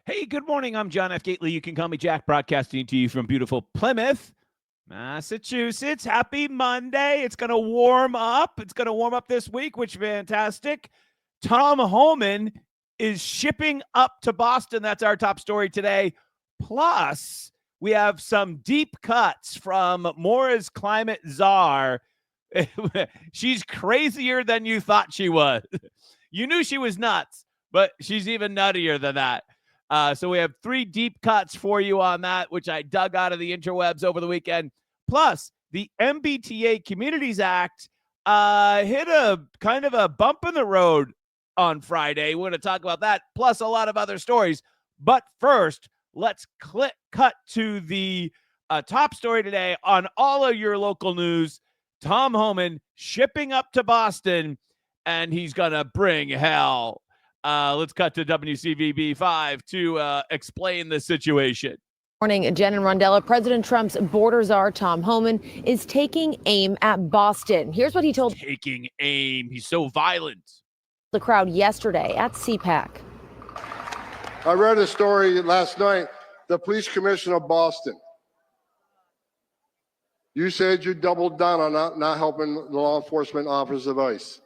Hey, good morning. I'm John F. Gately. You can call me Jack, broadcasting to you from beautiful Plymouth, Massachusetts. Happy Monday. It's going to warm up. It's going to warm up this week, which is fantastic. Tom Homan is shipping up to Boston. That's our top story today. Plus, we have some deep cuts from Maura's climate czar. She's crazier than you thought she was. You knew she was nuts, but she's even nuttier than that. So we have 3 deep cuts for you on that, which I dug out of the interwebs over the weekend. Plus, the MBTA Communities Act hit a kind of a bump in the road on Friday. We're going to talk about that, plus a lot of other stories. But first, let's cut to the top story today on all of your local news. Tom Homan shipping up to Boston, and he's going to bring hell. Let's cut to WCVB 5 to explain the situation. Morning, Jen and Rondella. President Trump's border czar, Tom Homan, is taking aim at Boston. Here's what he told Taking aim. He's so violent. The crowd yesterday at CPAC. I read a story last night. The police commissioner of Boston. You said you doubled down on not helping the law enforcement officers of ICE.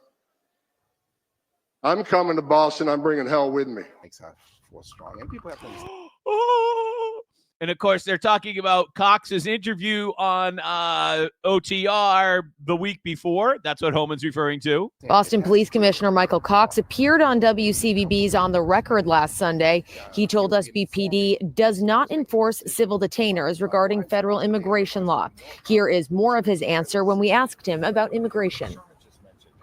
I'm coming to Boston. I'm bringing hell with me. Strong. And people have to understand. And of course, they're talking about Cox's interview on OTR the week before. That's what Homan's referring to. Boston Police Commissioner Michael Cox appeared on WCVB's On the Record last Sunday. He told us BPD does not enforce civil detainers regarding federal immigration law. Here is more of his answer when we asked him about immigration.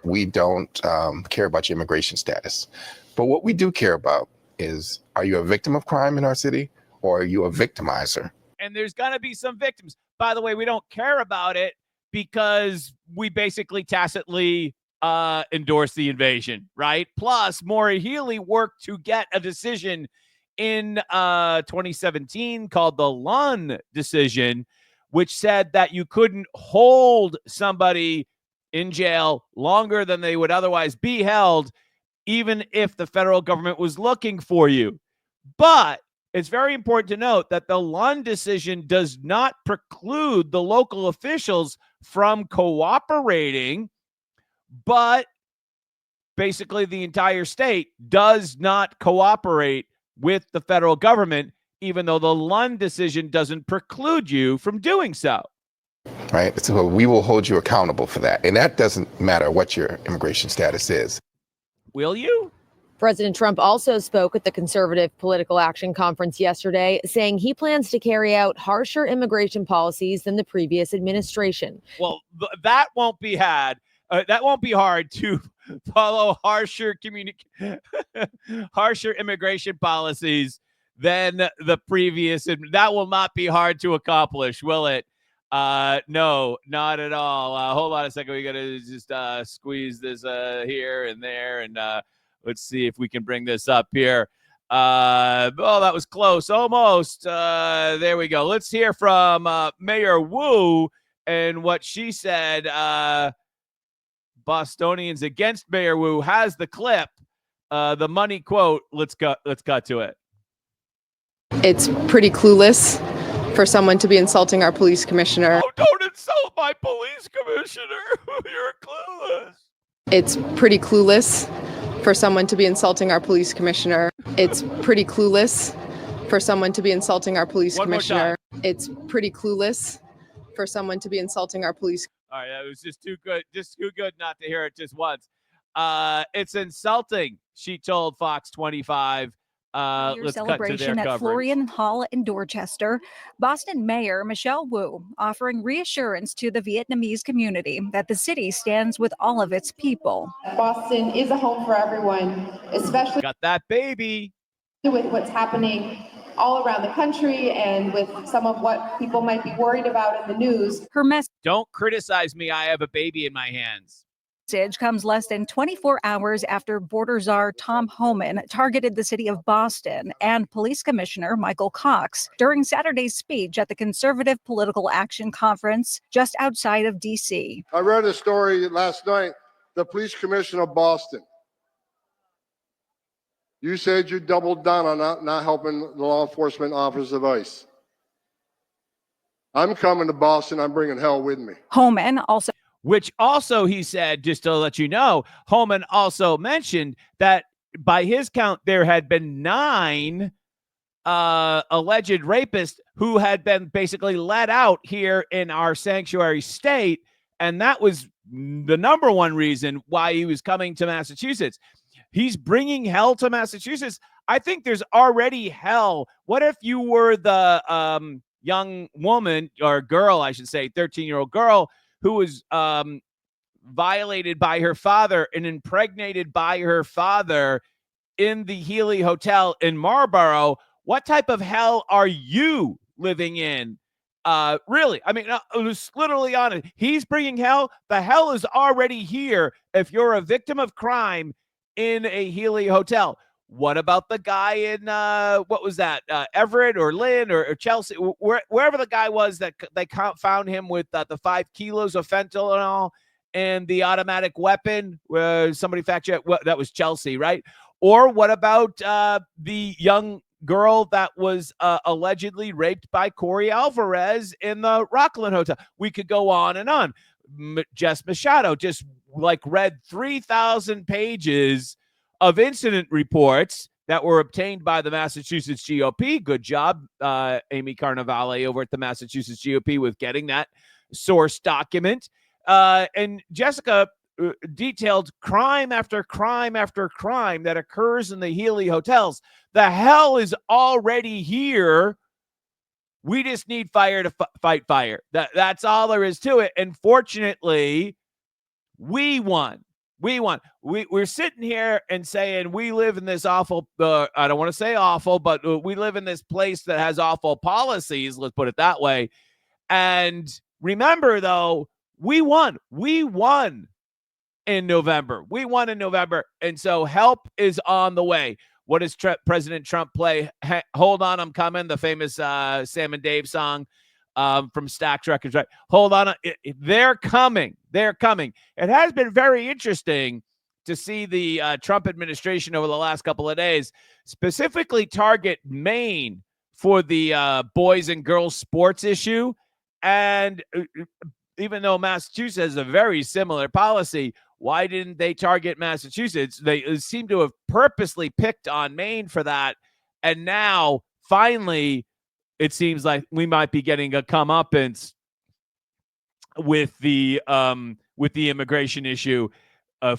We don't care about your immigration status. But what we do care about is, are you a victim of crime in our city, or are you a victimizer? And there's going to be some victims. By the way, we don't care about it because we basically tacitly endorse the invasion, right? Plus, Maura Healey worked to get a decision in 2017 called the Lunn decision, which said that you couldn't hold somebody in jail longer than they would otherwise be held, even if the federal government was looking for you. But it's very important to note that the Lunn decision does not preclude the local officials from cooperating, but basically the entire state does not cooperate with the federal government, even though the Lunn decision doesn't preclude you from doing so. Right? So we will hold you accountable for that. And that doesn't matter what your immigration status is. Will you? President Trump also spoke at the Conservative Political Action Conference yesterday, saying he plans to carry out harsher immigration policies than the previous administration. Well, that won't be hard to follow harsher immigration policies than the previous. That will not be hard to accomplish, will it? No, not at all. Hold on a second. We got to just squeeze this here and there, and let's see if we can bring this up here. That was close. Almost. There we go. Let's hear from Mayor Wu and what she said. Bostonians against Mayor Wu has the clip, the money quote. Let's cut to it. It's pretty clueless for someone to be insulting our police commissioner. Oh, don't insult my police commissioner. You're clueless. It's pretty clueless for someone to be insulting our police commissioner. It's pretty clueless for someone to be insulting our police commissioner. It's pretty clueless for someone to be insulting our police. All right, that was just too good not to hear it just once. It's insulting, she told Fox 25. Let's celebration at Florian Hall in Dorchester. Boston Mayor Michelle Wu offering reassurance to the Vietnamese community that the city stands with all of its people. Boston is a home for everyone, especially got that baby with what's happening all around the country and with some of what people might be worried about in the news. Her message: don't criticize me. I have a baby in my hands. Comes less than 24 hours after border czar Tom Homan targeted the city of Boston and Police Commissioner Michael Cox during Saturday's speech at the Conservative Political Action Conference just outside of D.C. I read a story last night. The police commissioner of Boston. You said you doubled down on not helping the law enforcement officers of ICE. I'm coming to Boston. I'm bringing hell with me. Homan also. Which also, he said, just to let you know, Homan also mentioned that by his count, there had been 9 alleged rapists who had been basically let out here in our sanctuary state. And that was the number one reason why he was coming to Massachusetts. He's bringing hell to Massachusetts. I think there's already hell. What if you were the young woman, or girl, I should say, 13-year-old girl, who was violated by her father and impregnated by her father in the Healey Hotel in Marlborough? What type of hell are you living in? Really? I mean, it's literally on it. He's bringing hell. The hell is already here if you're a victim of crime in a Healey Hotel. What about the guy in, what was that, Everett or Lynn or Chelsea, wherever the guy was that they found him with the 5 kilos of fentanyl and the automatic weapon? Somebody fact check, that was Chelsea, right? Or what about the young girl that was allegedly raped by Corey Alvarez in the Rockland Hotel? We could go on and on. Jess Machado just read 3,000 pages of incident reports that were obtained by the Massachusetts GOP. Good job, Amy Carnevale over at the Massachusetts GOP with getting that source document. And Jessica detailed crime after crime after crime that occurs in the Healey hotels. The hell is already here. We just need fire to fight fire. That's all there is to it. And fortunately, we won. We're sitting here and saying we live in this awful, I don't want to say awful, but we live in this place that has awful policies. Let's put it that way. And remember, though, we won. We won in November. And so help is on the way. What does President Trump play? Hold on, I'm coming. The famous Sam and Dave song from Stax Records, right? Hold on. They're coming. It has been very interesting to see the Trump administration over the last couple of days specifically target Maine for the boys and girls sports issue. And even though Massachusetts has a very similar policy, why didn't they target Massachusetts? They seem to have purposely picked on Maine for that. And now, finally, it seems like we might be getting a comeuppance with the immigration issue.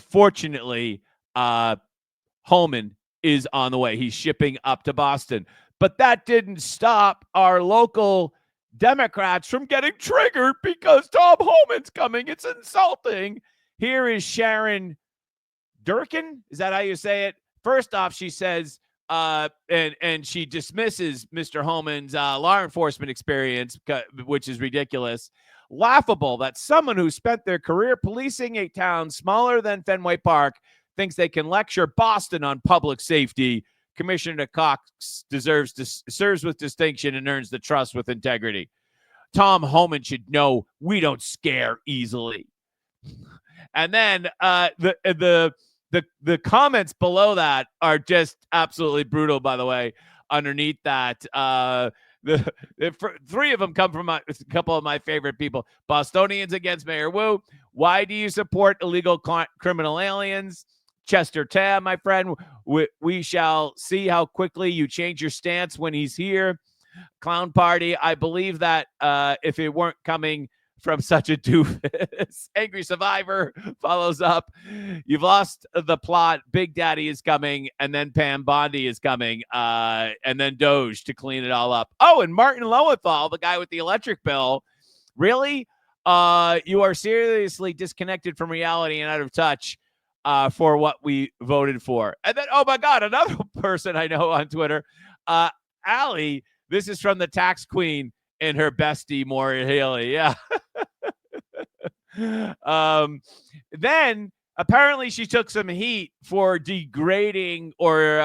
Fortunately, Homan is on the way. He's shipping up to Boston. But that didn't stop our local Democrats from getting triggered because Tom Homan's coming. It's insulting. Here is Sharon Durkin. Is that how you say it? First off, she says, and she dismisses Mr. Homan's law enforcement experience, which is ridiculous. Laughable that someone who spent their career policing a town smaller than Fenway Park thinks they can lecture Boston on public safety. Commissioner Cox serves with distinction and earns the trust with integrity. Tom Homan should know we don't scare easily. And then the comments below that are just absolutely brutal, by the way, underneath that. The 3 of them come from a couple of my favorite people. Bostonians against Mayor Wu. Why do you support illegal criminal aliens? Chester Tam, my friend. We shall see how quickly you change your stance when he's here. Clown party. I believe that if it weren't coming from such a doofus. Angry Survivor follows up. You've lost the plot. Big Daddy is coming, and then Pam Bondi is coming, and then Doge to clean it all up. Oh, and Martin Lowenthal, the guy with the electric bill. Really? You are seriously disconnected from reality and out of touch for what we voted for. And then, oh my God, another person I know on Twitter, Allie, this is from the tax queen and her bestie, Maura Healey. Yeah. Then apparently she took some heat for degrading or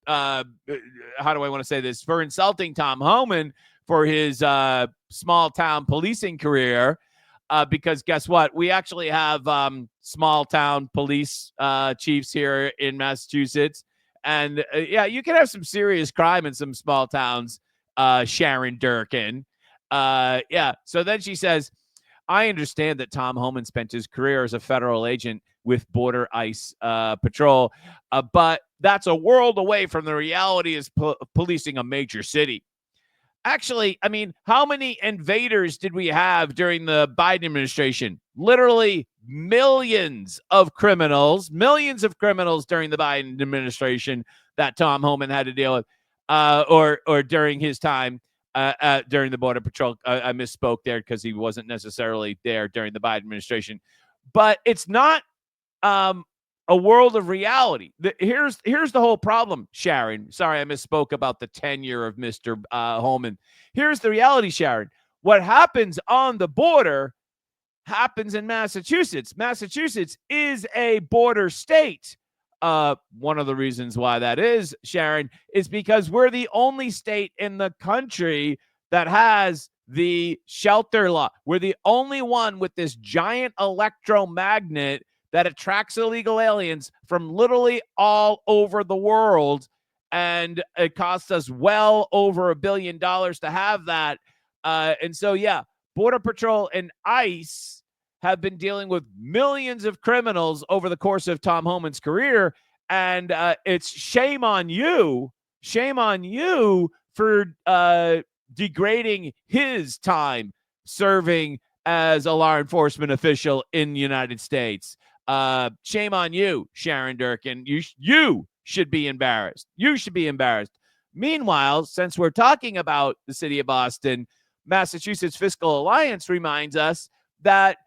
how do I want to say this? For insulting Tom Homan for his small town policing career. Because guess what? We actually have small town police chiefs here in Massachusetts. And yeah, you can have some serious crime in some small towns, Sharon Durkin. Yeah. So then she says, I understand that Tom Homan spent his career as a federal agent with Border ICE Patrol, but that's a world away from the reality of policing a major city. Actually, I mean, how many invaders did we have during the Biden administration? Literally millions of criminals during the Biden administration that Tom Homan had to deal with, or during his time during the Border Patrol. I misspoke there because he wasn't necessarily there during the Biden administration. But it's not a world of reality. Here's the whole problem, Sharon. Sorry, I misspoke about the tenure of Mr. Homan. Here's the reality, Sharon. What happens on the border happens in Massachusetts. Massachusetts is a border state. One of the reasons why that is, Sharon, is because we're the only state in the country that has the shelter law. We're the only one with this giant electromagnet that attracts illegal aliens from literally all over the world. And it costs us well over $1 billion to have that. And so, yeah, Border Patrol and ICE have been dealing with millions of criminals over the course of Tom Homan's career. And it's shame on you for degrading his time serving as a law enforcement official in the United States. Shame on you, Sharon Durkin. You should be embarrassed. You should be embarrassed. Meanwhile, since we're talking about the city of Boston, Massachusetts Fiscal Alliance reminds us that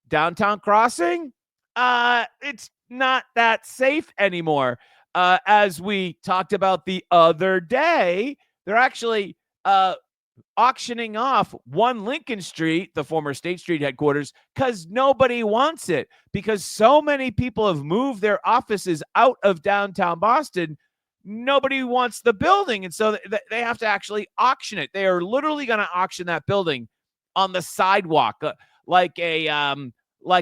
downtown crossing, it's not that safe anymore. As we talked about the other day, they're actually auctioning off 1 Lincoln Street, the former State Street headquarters, because nobody wants it, because so many people have moved their offices out of downtown Boston. Nobody wants the building, and so they have to actually auction it. They are literally going to auction that building on the sidewalk, like a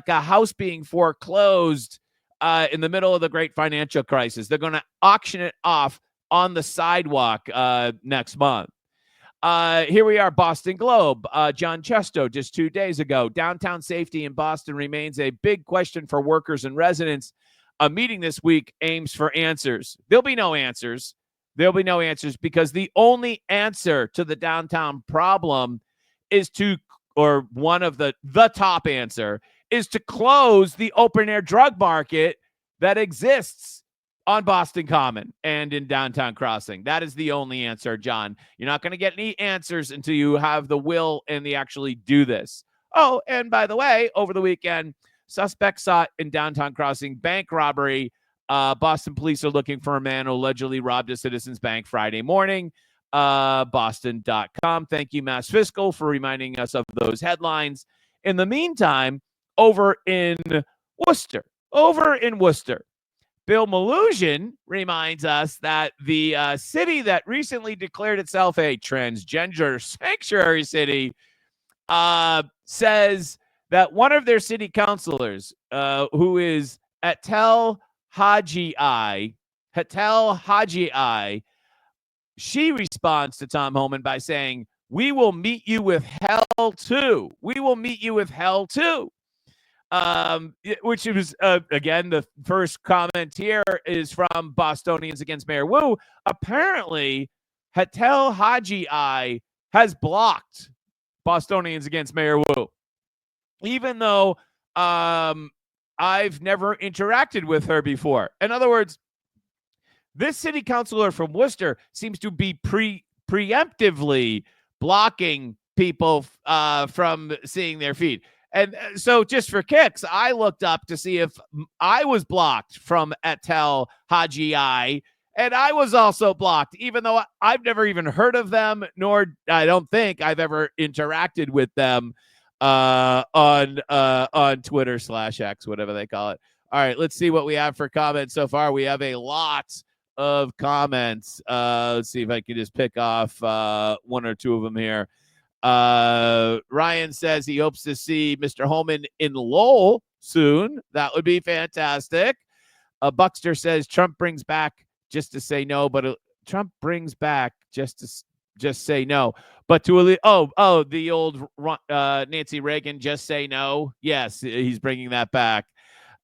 house being foreclosed in the middle of the great financial crisis. They're going to auction it off on the sidewalk next month. Here we are, Boston Globe. John Chesto, just 2 days ago. Downtown safety in Boston remains a big question for workers and residents. A meeting this week aims for answers. There'll be no answers. Because the only answer to the downtown problem is one of the top answer is to close the open air drug market that exists on Boston Common and in downtown Crossing. That is the only answer, John. You're not going to get any answers until you have the will and they actually do this. Oh, and by the way, over the weekend, suspects sought in downtown Crossing bank robbery. Boston police are looking for a man who allegedly robbed a Citizens Bank Friday morning. Boston.com. Thank you, Mass Fiscal, for reminding us of those headlines. In the meantime, over in Worcester, Bill Maloogian reminds us that the city that recently declared itself a transgender sanctuary city says that one of their city councilors, who is Hetel Haji, she responds to Tom Homan by saying, "We will meet you with hell too. We will meet you with hell too." Which was, again, the first comment here is from Bostonians Against Mayor Wu. Apparently, Hetel Haji has blocked Bostonians Against Mayor Wu, even though I've never interacted with her before. In other words, this city councilor from Worcester seems to be preemptively blocking people from seeing their feed. And so just for kicks, I looked up to see if I was blocked from Hetel Haji, and I was also blocked, even though I've never even heard of them, nor I don't think I've ever interacted with them on Twitter/X, whatever they call it. All right, let's see what we have for comments so far. We have a lot of comments. Let's see if I can just pick off one or two of them here. Ryan says he hopes to see Mr. Homan in Lowell soon. That would be fantastic. Buckster says Trump brings back just to say no, but Trump brings back just say no. But to the old Nancy Reagan, just say no. Yes, he's bringing that back.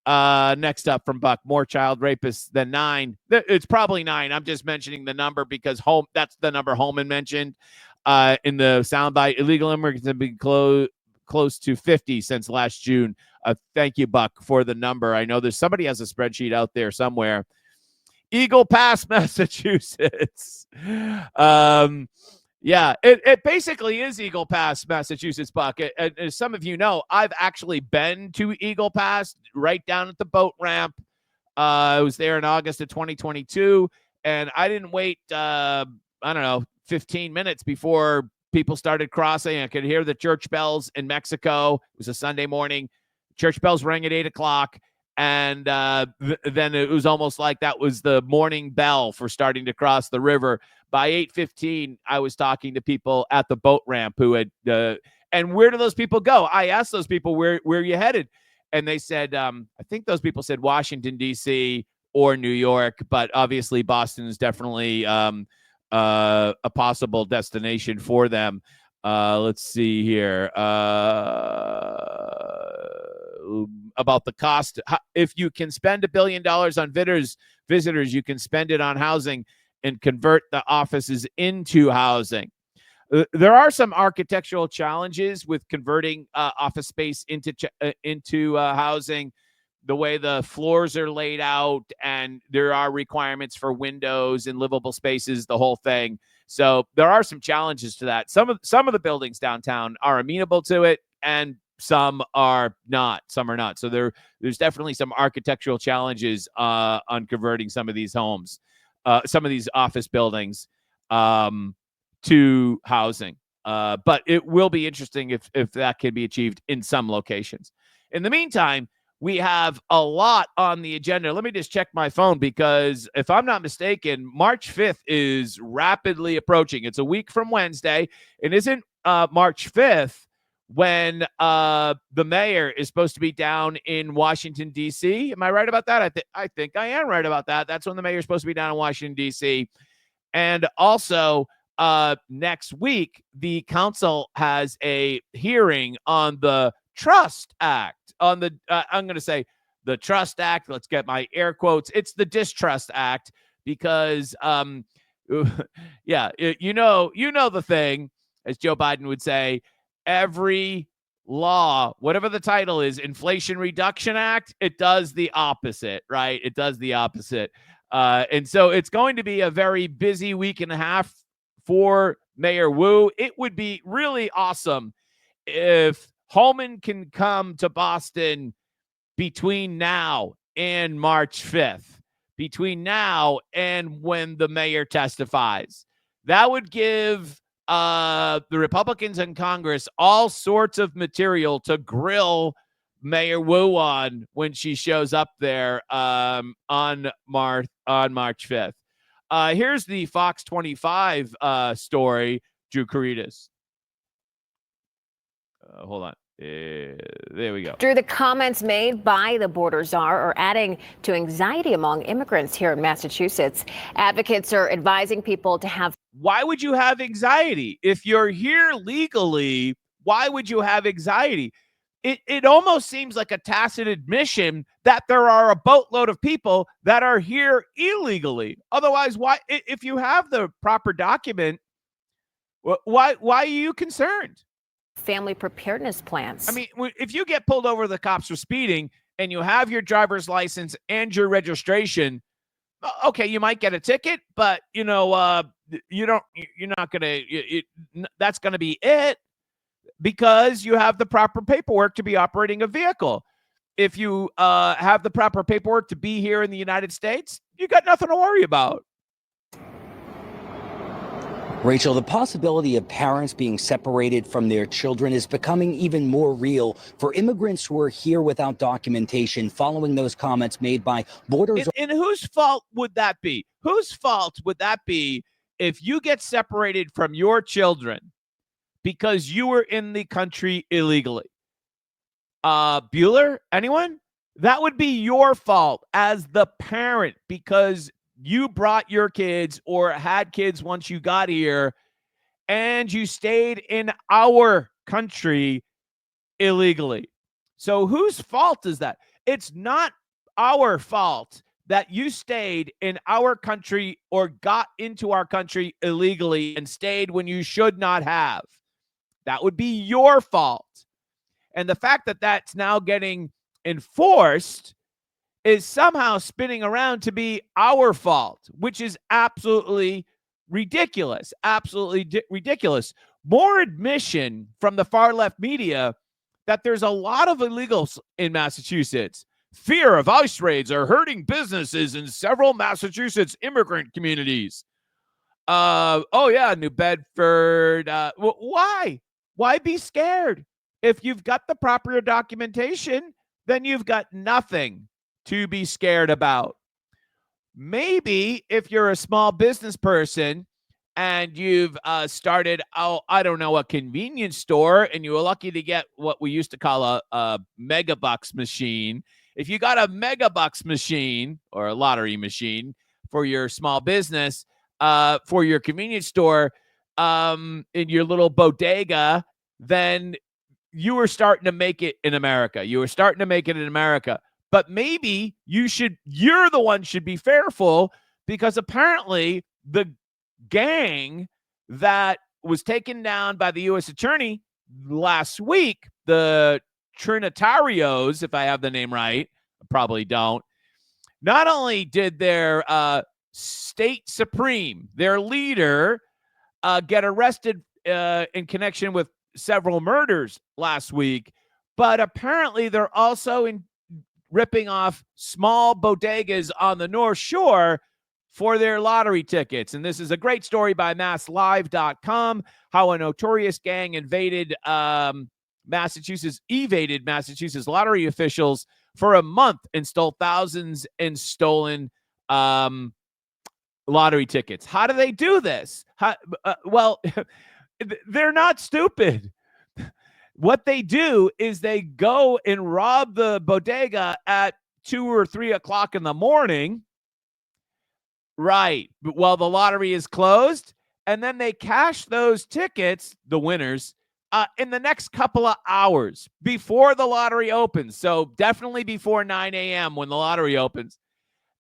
Next up from Buck, more child rapists than 9. It's probably 9. I'm just mentioning the number because that's the number Homan mentioned in the soundbite. Illegal immigrants have been close to 50 since last June. Thank you, Buck, for the number. I know there's somebody has a spreadsheet out there somewhere. Eagle Pass, Massachusetts. Yeah, it basically is Eagle Pass, Massachusetts, Buck. And as some of you know, I've actually been to Eagle Pass right down at the boat ramp. I was there in August of 2022, and I didn't wait, 15 minutes before people started crossing. I could hear the church bells in Mexico. It was a Sunday morning. Church bells rang at 8 o'clock. And then it was almost like that was the morning bell for starting to cross the river. By 8:15, I was talking to people at the boat ramp who had, and where do those people go? I asked those people, where are you headed? And they said, I think those people said Washington, D.C. or New York, but obviously Boston is definitely a possible destination for them. Let's see here. About the cost. If you can spend $1 billion on visitors, you can spend it on housing and convert the offices into housing. There are some architectural challenges with converting office space into housing. The way the floors are laid out, and there are requirements for windows and livable spaces, the whole thing. So there are some challenges to that. Some of the buildings downtown are amenable to it, and some are not. So there's definitely some architectural challenges on converting some of these homes, some of these office buildings to housing. But it will be interesting if that can be achieved in some locations. In the meantime, we have a lot on the agenda. Let me just check my phone because if I'm not mistaken, March 5th is rapidly approaching. It's a week from Wednesday. And isn't March 5th when the mayor is supposed to be down in Washington, D.C.? Am I right about that? I think I am right about that. That's when the mayor is supposed to be down in Washington, D.C. And also next week, the council has a hearing on the Trust Act. On the I'm going to say the Trust Act. Let's get my air quotes. It's the Distrust Act because, yeah, you know the thing, as Joe Biden would say, every law, whatever the title is, Inflation Reduction Act, it does the opposite, right? It does the opposite. And so it's going to be a very busy week and a half for Mayor Wu. It would be really awesome if Homan can come to Boston between now and March 5th, between now and when the mayor testifies. That would give the Republicans in Congress all sorts of material to grill Mayor Wu on when she shows up there on March 5th. Here's the Fox 25 story, Drew Caritas. Hold on. There we go. Drew, the comments made by the border czar are adding to anxiety among immigrants here in Massachusetts. Advocates are advising people to have. Why would you have anxiety? If you're here legally, why would you have anxiety? It almost seems like a tacit admission that there are a boatload of people that are here illegally. Otherwise, why, if you have the proper document, why are you concerned? Family preparedness plans. I mean, if you get pulled over, the cops for speeding, and you have your driver's license and your registration, okay, you might get a ticket, but you're not gonna. That's gonna be it, because you have the proper paperwork to be operating a vehicle. If you have the proper paperwork to be here in the United States, you got nothing to worry about. Rachel, the possibility of parents being separated from their children is becoming even more real for immigrants who are here without documentation following those comments made by borders. And whose fault would that be? Whose fault would that be if you get separated from your children because you were in the country illegally? Bueller, anyone? That would be your fault as the parent, because you brought your kids or had kids once you got here and you stayed in our country illegally. So whose fault is that? It's not our fault that you stayed in our country or got into our country illegally and stayed when you should not have. That would be your fault. And the fact that that's now getting enforced is somehow spinning around to be our fault, which is absolutely ridiculous. Absolutely ridiculous. More admission from the far left media that there's a lot of illegals in Massachusetts. Fear of ICE raids are hurting businesses in several Massachusetts immigrant communities. New Bedford. Why? Why be scared? If you've got the proper documentation, then you've got nothing to be scared about. Maybe if you're a small business person and you've started, a convenience store, and you were lucky to get what we used to call a megabucks machine. If you got a megabucks machine or a lottery machine for your small business, for your convenience store, in your little bodega, then you were starting to make it in America. But maybe you're the one should be fearful, because apparently the gang that was taken down by the U.S. attorney last week, the Trinitarios, if I have the name right, I probably don't. Not only did their state supreme, their leader, get arrested in connection with several murders last week, but apparently they're also ripping off small bodegas on the North Shore for their lottery tickets. And this is a great story by MassLive.com, how a notorious gang evaded Massachusetts lottery officials for a month and stole thousands in stolen lottery tickets. How do they do this? They're not stupid. What they do is they go and rob the bodega at 2 or 3 o'clock in the morning, right, while the lottery is closed, and then they cash those tickets, the winners, in the next couple of hours before the lottery opens. So definitely before 9 a.m. when the lottery opens.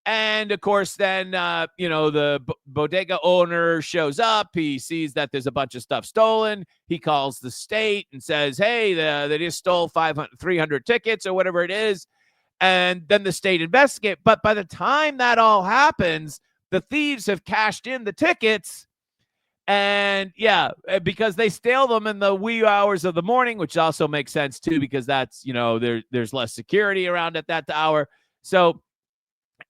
And of course, then, the bodega owner shows up. He sees that there's a bunch of stuff stolen. He calls the state and says, hey, they just stole 300 tickets or whatever it is. And then the state investigate. But by the time that all happens, the thieves have cashed in the tickets. And because they steal them in the wee hours of the morning, which also makes sense too, because that's, there's less security around at that hour. So,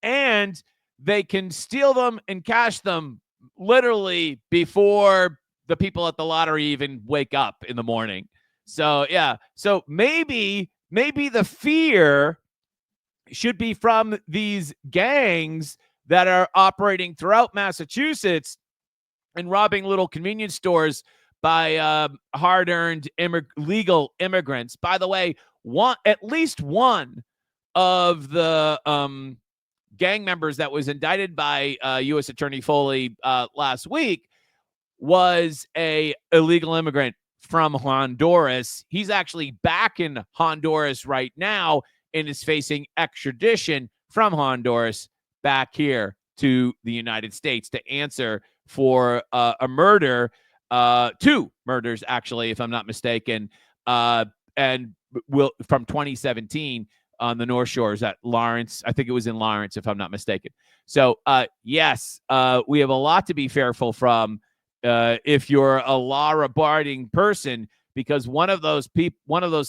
and they can steal them and cash them literally before the people at the lottery even wake up in the morning. So, so maybe the fear should be from these gangs that are operating throughout Massachusetts and robbing little convenience stores by hard-earned legal immigrants. By the way, at least one of the gang members that was indicted by U.S. Attorney Foley last week was a illegal immigrant from Honduras. He's actually back in Honduras right now and is facing extradition from Honduras back here to the United States to answer for a murder, 2 murders, actually, if I'm not mistaken, and from 2017 on the North Shores at Lawrence. I think it was in Lawrence, if I'm not mistaken. So, yes, we have a lot to be fearful from if you're a law-abiding person, because one of those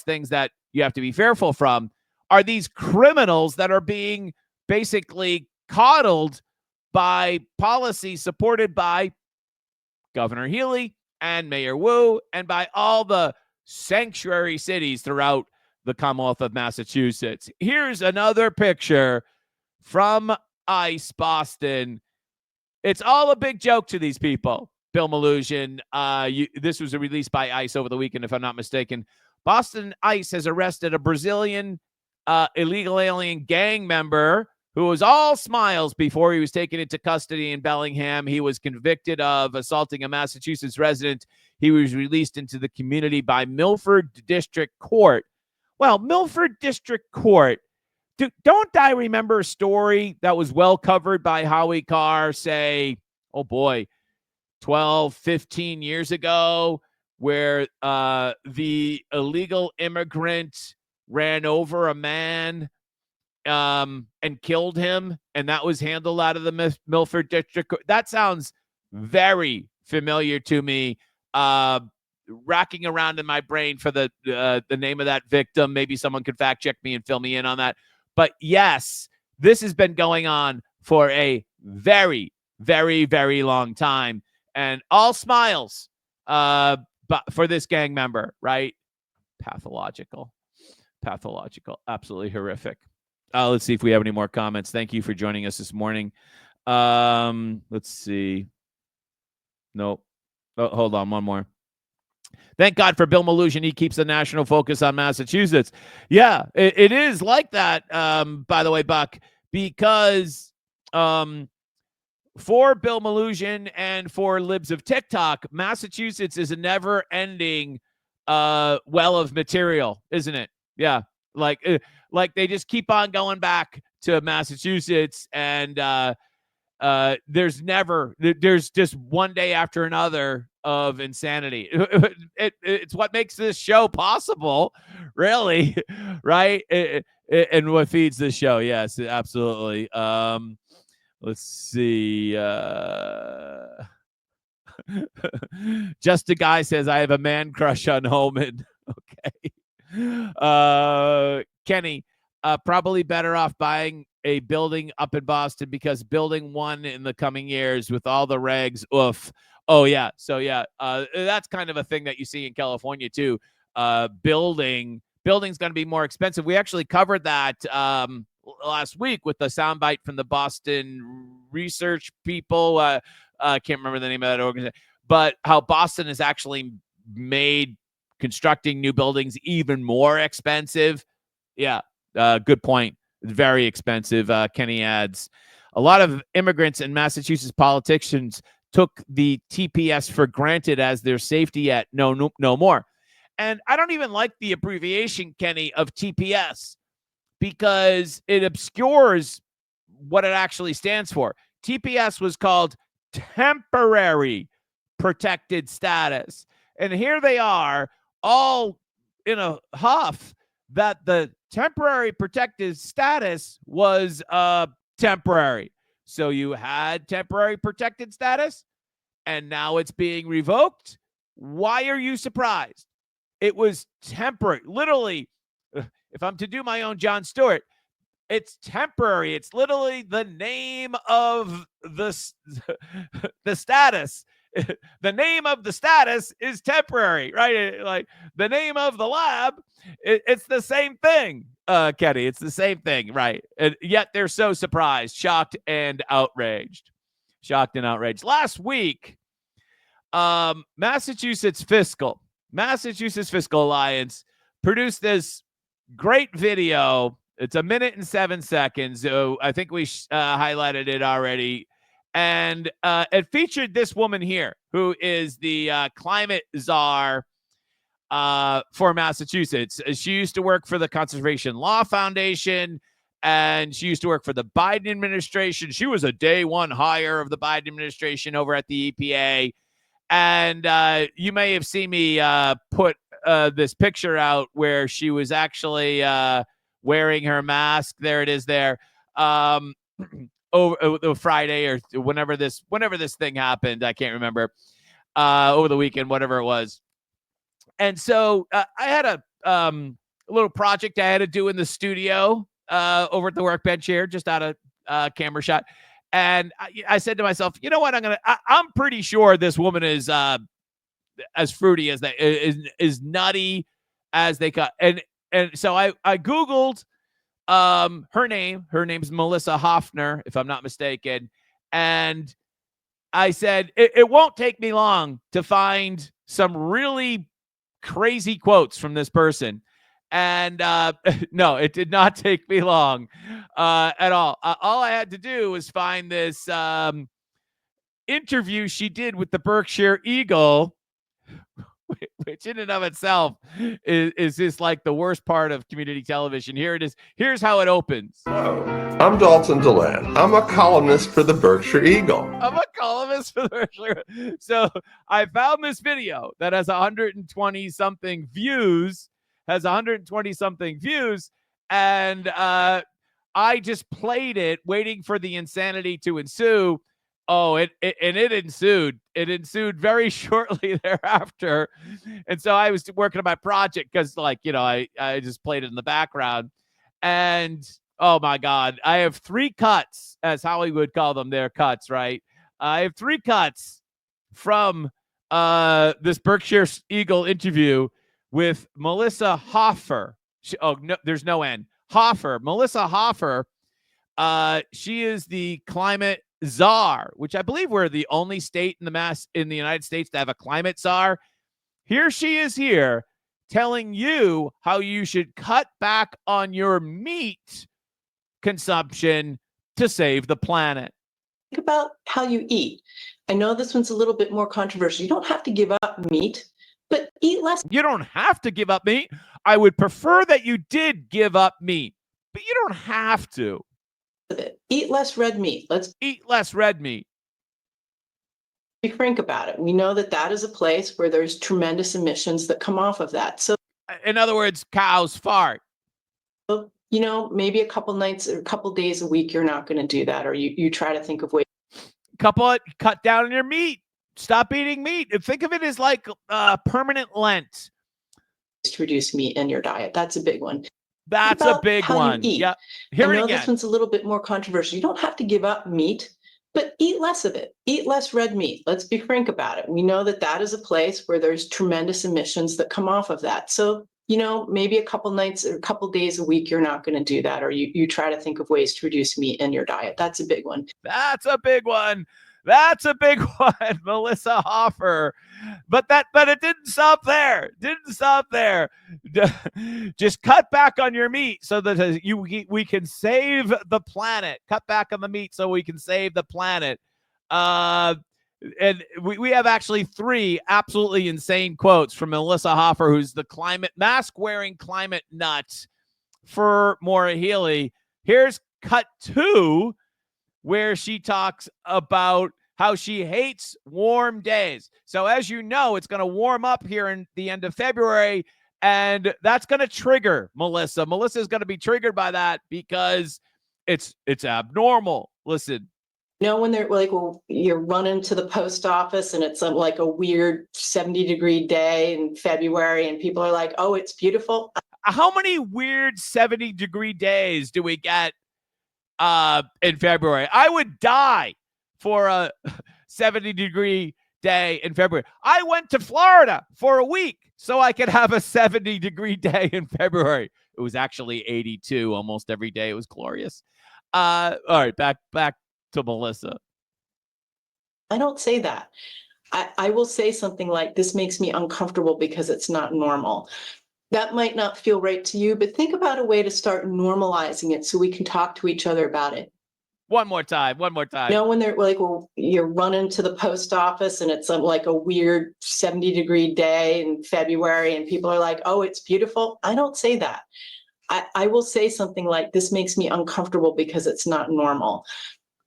things that you have to be fearful from are these criminals that are being basically coddled by policy supported by Governor Healey and Mayor Wu and by all the sanctuary cities throughout the Commonwealth of Massachusetts. Here's another picture from ICE Boston. It's all a big joke to these people. Bill Malusian, this was released by ICE over the weekend, if I'm not mistaken. Boston ICE has arrested a Brazilian illegal alien gang member who was all smiles before he was taken into custody in Bellingham. He was convicted of assaulting a Massachusetts resident. He was released into the community by Milford District Court. Well, Milford District Court, don't I remember a story that was well covered by Howie Carr, say, oh boy, 12, 15 years ago, where the illegal immigrant ran over a man and killed him, and that was handled out of the Milford District. That sounds very familiar to me. Racking around in my brain for the name of that victim. Maybe someone could fact check me and fill me in on that. But yes, this has been going on for a very, very, very long time, and all smiles but for this gang member, right? Pathological, absolutely horrific. Let's see if we have any more comments. Thank you for joining us this morning. Let's see. Nope. Oh, hold on. One more. Thank God for Bill Maloogian. He keeps the national focus on Massachusetts. Yeah, it is like that, by the way, Buck, because for Bill Maloogian and for Libs of TikTok, Massachusetts is a never-ending well of material, isn't it? Yeah, like they just keep on going back to Massachusetts, and there's just one day after another of insanity. It's what makes this show possible, really, right? And what feeds this show. Yes, absolutely. Let's see. Just a guy says, I have a man crush on Homan. Okay. Kenny, probably better off buying a building up in Boston, because building one in the coming years with all the regs, oof. Oh, yeah. So, yeah, that's kind of a thing that you see in California, too. Building's going to be more expensive. We actually covered that last week with the soundbite from the Boston research people. I can't remember the name of that organization, but how Boston has actually made constructing new buildings even more expensive. Yeah, good point. Very expensive. Kenny adds, a lot of immigrants and Massachusetts politicians took the TPS for granted as their safety net. No more. And I don't even like the abbreviation, Kenny, of TPS, because it obscures what it actually stands for. TPS was called temporary protected status. And here they are, all in a huff that the temporary protected status was temporary. So you had temporary protected status, and now it's being revoked. Why are you surprised? It was temporary. Literally, if I'm to do my own Jon Stewart, it's temporary. It's literally the name of the status. The name of the status is temporary, right? Like the name of the lab, it's the same thing, Kenny. It's the same thing, right? And yet they're so surprised, shocked, and outraged. Last week, Massachusetts Fiscal Alliance produced this great video. It's 1 minute and 7 seconds. So I think we highlighted it already. And it featured this woman here, who is the climate czar for Massachusetts. She used to work for the Conservation Law Foundation, and she used to work for the Biden administration. She was a day one hire of the Biden administration over at the EPA. And you may have seen me put this picture out where she was actually wearing her mask. There it is there. Over Friday or whenever this thing happened, I can't remember, over the weekend, whatever it was. And so I had a little project I had to do in the studio over at the workbench here, just out of camera shot. And I said to myself, you know what? I'm pretty sure this woman is as fruity as they is nutty as they cut. And so I Googled her name. Her name's Melissa Hoffner, if I'm not mistaken. And I said, it won't take me long to find some really crazy quotes from this person. And no, it did not take me long at all. All I had to do was find this interview she did with the Berkshire Eagle, which in and of itself is just like the worst part of community television. Here it is. Here's how it opens. Hello, I'm Dalton Deland. I'm a columnist for the Berkshire Eagle. I'm a columnist for the Berkshire. So I found this video that has 120 something views, and I just played it, waiting for the insanity to ensue. Oh, it ensued. It ensued very shortly thereafter. And so I was working on my project because, like, you know, I just played it in the background. And oh my God, I have 3 cuts, as Hollywood call them, their cuts, right? I have 3 cuts from this Berkshire Eagle interview with Melissa Hoffer. No, there's no N. Hoffer. Melissa Hoffer. She is the climate czar, which I believe we're the only state in the United States to have a climate czar. Here she is here telling you how you should cut back on your meat consumption to save the planet. Think about how you eat. I know this one's a little bit more controversial. You don't have to give up meat, but eat less. You don't have to give up meat. I would prefer that you did give up meat, but you don't have to. Eat less red meat. Let's eat less red meat. Be frank about it. We know that that is a place where there's tremendous emissions that come off of that. So, in other words, cows fart. You know, maybe a couple nights or a couple days a week, you're not going to do that, or you try to think of ways. Cut down on your meat. Stop eating meat. Think of it as like permanent Lent. To reduce meat in your diet. That's a big one. That's a big one. Yeah. I know this one's a little bit more controversial. You don't have to give up meat, but eat less of it. Eat less red meat. Let's be frank about it. We know that that is a place where there's tremendous emissions that come off of that. So, you know, maybe a couple nights or a couple days a week, you're not going to do that, or you try to think of ways to reduce meat in your diet. That's a big one. That's a big one. That's a big one, Melissa Hoffer. But it didn't stop there. Just cut back on your meat so that we can save the planet. Cut back on the meat so we can save the planet. And we have actually 3 absolutely insane quotes from Melissa Hoffer, who's the mask-wearing climate nut for Maura Healey. Here's cut 2, where she talks about how she hates warm days. So as you know, it's going to warm up here in the end of February, and that's going to trigger Melissa. Melissa is going to be triggered by that because it's abnormal. Listen. You know, when they're like, well, you're running to the post office and it's like a weird 70-degree day in February and people are like, oh, it's beautiful. How many weird 70-degree days do we get in February? I would die for a 70-degree day in February. I went to Florida for a week so I could have a 70-degree day in February. It was actually 82 almost every day. It was glorious. All right, back to Melissa. I don't say that. I will say something like, this makes me uncomfortable because it's not normal. That might not feel right to you, but think about a way to start normalizing it so we can talk to each other about it. One more time. You know, when they're like, well, you're running to the post office and it's like a weird 70-degree day in February and people are like, oh, it's beautiful. I don't say that. I will say something like, this makes me uncomfortable because it's not normal.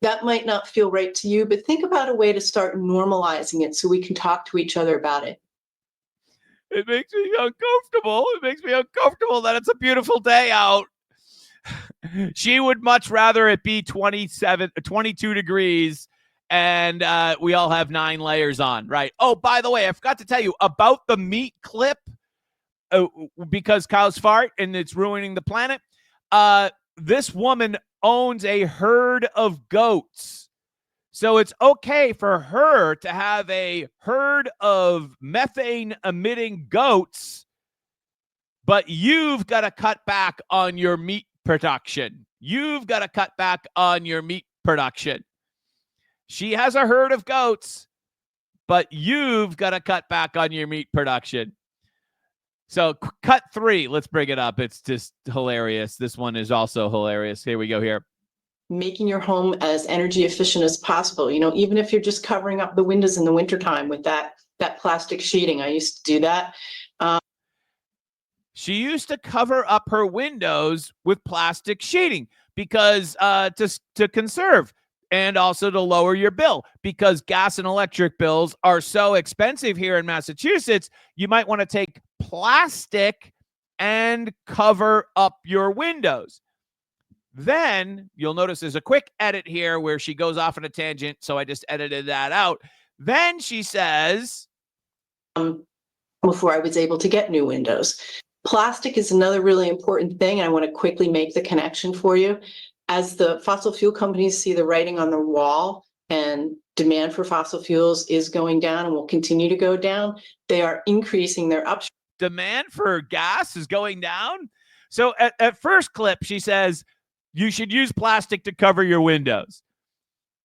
That might not feel right to you, but think about a way to start normalizing it so we can talk to each other about it. It makes me uncomfortable. It makes me uncomfortable that it's a beautiful day out. She would much rather it be 22 degrees and we all have 9 layers on, right? Oh, by the way, I forgot to tell you about the meat clip because cows fart and it's ruining the planet. This woman owns a herd of goats. So it's okay for her to have a herd of methane-emitting goats, but you've got to cut back on your meat production. You've got to cut back on your meat production. She has a herd of goats, but you've got to cut back on your meat production. So cut 3. Let's bring it up. It's just hilarious. This one is also hilarious. Here we go here. Making your home as energy efficient as possible. You know, even if you're just covering up the windows in the wintertime with that plastic sheeting. I used to do that. She used to cover up her windows with plastic sheeting because to conserve and also to lower your bill, because gas and electric bills are so expensive here in Massachusetts. You might want to take plastic and cover up your windows. Then you'll notice there's a quick edit here where she goes off on a tangent, so I just edited that out. Then she says, before I was able to get new windows. Plastic is another really important thing. I want to quickly make the connection for you. As the fossil fuel companies see the writing on the wall and demand for fossil fuels is going down and will continue to go down, they are increasing their upstream. Demand for gas is going down. So at first clip, she says, you should use plastic to cover your windows.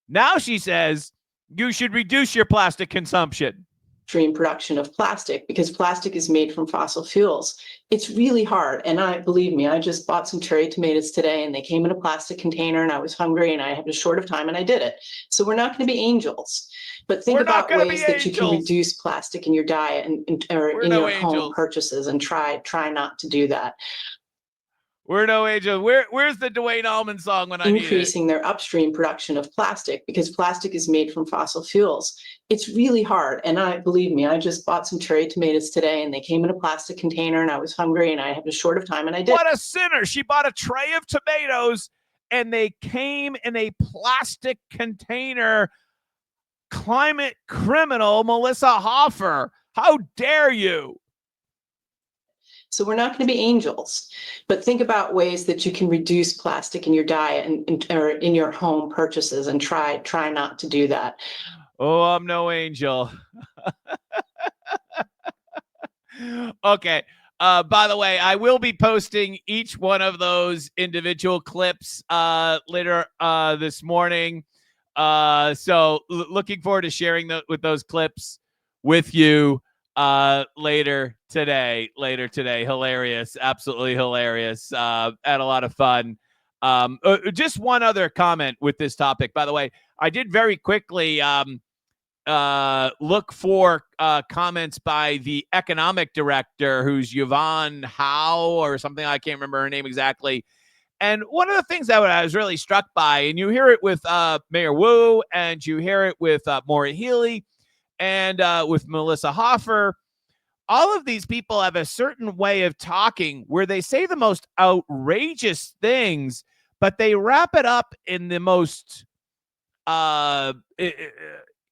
Now she says, you should reduce your plastic consumption. Stream production of plastic, because plastic is made from fossil fuels. It's really hard. And believe me, I just bought some cherry tomatoes today and they came in a plastic container and I was hungry and I had a short of time and I did it. So we're not going to be angels, but think about ways that you can reduce plastic in your diet or in your home purchases and try not to do that. We're no angels. Where's the Dwayne Allman song when I need it? Increasing their upstream production of plastic, because plastic is made from fossil fuels. It's really hard. And believe me, I just bought some cherry tomatoes today and they came in a plastic container and I was hungry and I had a short of time and I did. What a sinner. She bought a tray of tomatoes and they came in a plastic container. Climate criminal Melissa Hoffer. How dare you? So we're not going to be angels, but think about ways that you can reduce plastic in your diet or in your home purchases and try not to do that. Oh, I'm no angel. Okay. By the way, I will be posting each one of those individual clips later this morning. So looking forward to sharing with those clips with you later today. Hilarious. Absolutely hilarious. Had a lot of fun. Just one other comment with this topic, by the way. I did very quickly look for comments by the economic director, who's Yvonne Howe or something. I can't remember her name exactly. And one of the things that I was really struck by, and you hear it with Mayor Wu, and you hear it with Maura Healey, and with Melissa Hoffer, all of these people have a certain way of talking where they say the most outrageous things, but they wrap it up in the most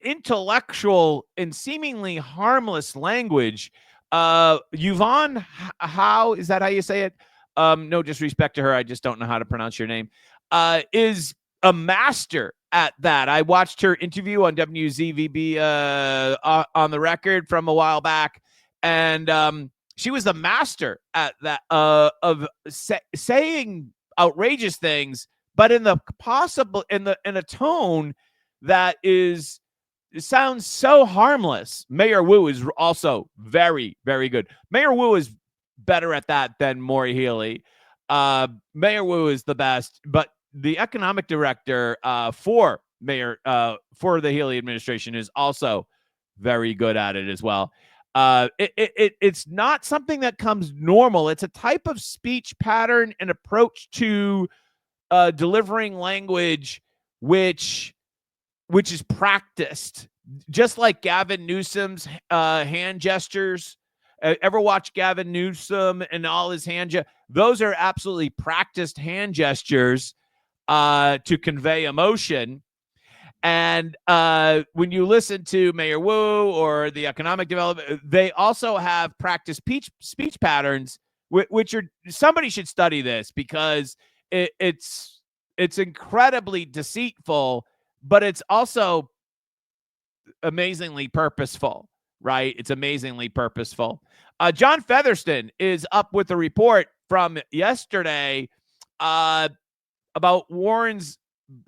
intellectual and seemingly harmless language. Yvonne Howe, is that how you say it? No disrespect to her, I just don't know how to pronounce your name. Is a master at that. I watched her interview on WZVB on the record from a while back, and she was the master at that of saying outrageous things, but in a tone that sounds so harmless. Mayor Wu is also very, very good. Mayor Wu is better at that than Maura Healey. Mayor Wu is the best, but the economic director for the Healey administration is also very good at it as well. It's not something that comes normal. It's a type of speech pattern and approach to delivering language which is practiced, just like Gavin Newsom's hand gestures. Ever watch Gavin Newsom and all his those are absolutely practiced hand gestures to convey emotion. And when you listen to Mayor Wu or the economic development, they also have practiced speech patterns, which are, somebody should study this, because it's incredibly deceitful, but it's also amazingly purposeful, right? It's amazingly purposeful. John Featherston is up with a report from yesterday about Warren's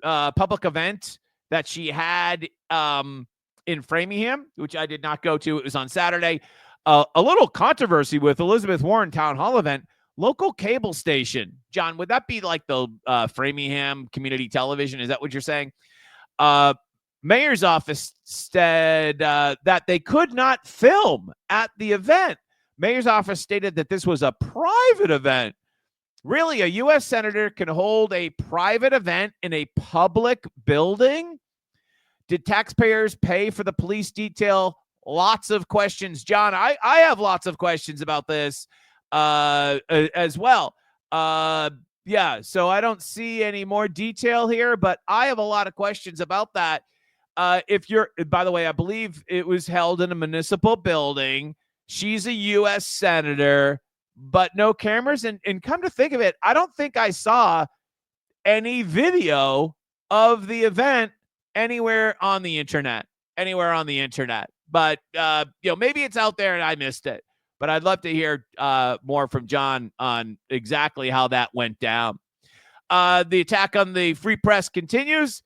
public event that she had in Framingham, which I did not go to. It was on Saturday. a little controversy with Elizabeth Warren town hall event. Local cable station, John, would that be like the Framingham Community Television? Is that what you're saying? Mayor's office said that they could not film at the event. Mayor's office stated that this was a private event. Really, a U.S. senator can hold a private event in a public building? Did taxpayers pay for the police detail? Lots of questions, John. I have lots of questions about this as well. Yeah, so I don't see any more detail here, but I have a lot of questions about that. By the way, I believe it was held in a municipal building. She's a U.S. senator, but no cameras. And come to think of it, I don't think I saw any video of the event anywhere on the internet. But, maybe it's out there and I missed it. But I'd love to hear more from John on exactly how that went down. The attack on the free press continues.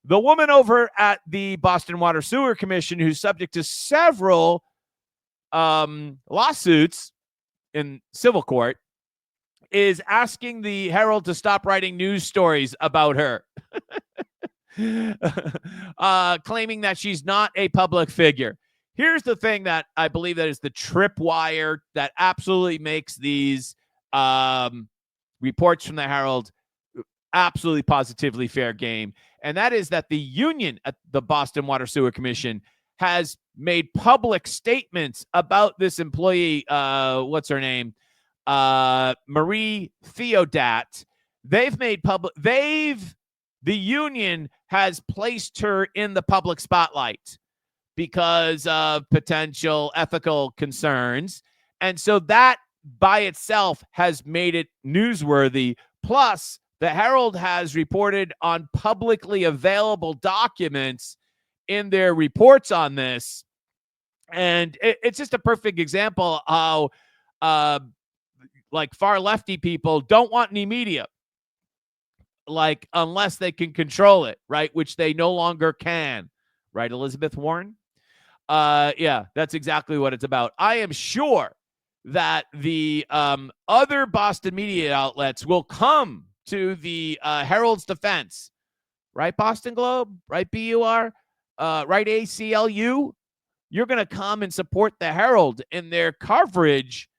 The woman over at the Boston Water Sewer Commission, who's subject to several lawsuits in civil court, is asking the Herald to stop writing news stories about her, claiming that she's not a public figure. Here's the thing that I believe that is the tripwire that absolutely makes these reports from the Herald absolutely positively fair game. And that is that the union at the Boston Water Sewer Commission has made public statements about this employee. What's her name? Marie Theodat. The union has placed her in the public spotlight because of potential ethical concerns. And so that by itself has made it newsworthy. Plus, the Herald has reported on publicly available documents in their reports on this. And it's just a perfect example how far lefty people don't want any media, unless they can control it, right? Which they no longer can, right, Elizabeth Warren? Yeah, that's exactly what it's about. I am sure that the other Boston media outlets will come to the Herald's defense, right? Boston Globe, right? BUR, right? ACLU. You're going to come and support the Herald in their coverage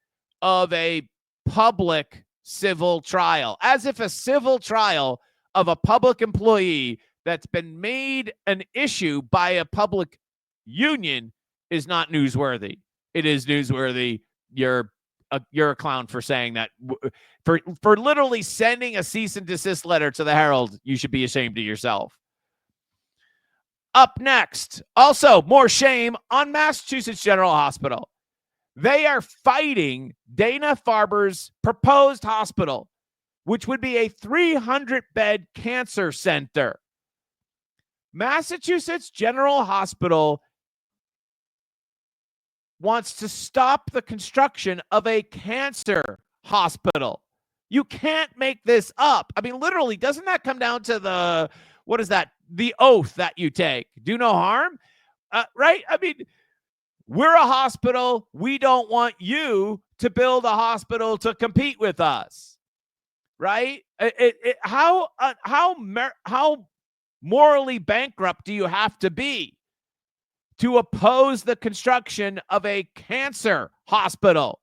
of a public civil trial, as if a civil trial of a public employee that's been made an issue by a public union is not newsworthy. It is newsworthy. You're a clown for saying that. For literally sending a cease and desist letter to the Herald, you should be ashamed of yourself. Up next, also more shame on Massachusetts General Hospital. They are fighting Dana-Farber's proposed hospital, which would be a 300-bed cancer center. Massachusetts General Hospital wants to stop the construction of a cancer hospital. You can't make this up. I mean, literally, doesn't that come down to the oath that you take? Do no harm, right? I mean, we're a hospital. We don't want you to build a hospital to compete with us, right? How morally bankrupt do you have to be to oppose the construction of a cancer hospital?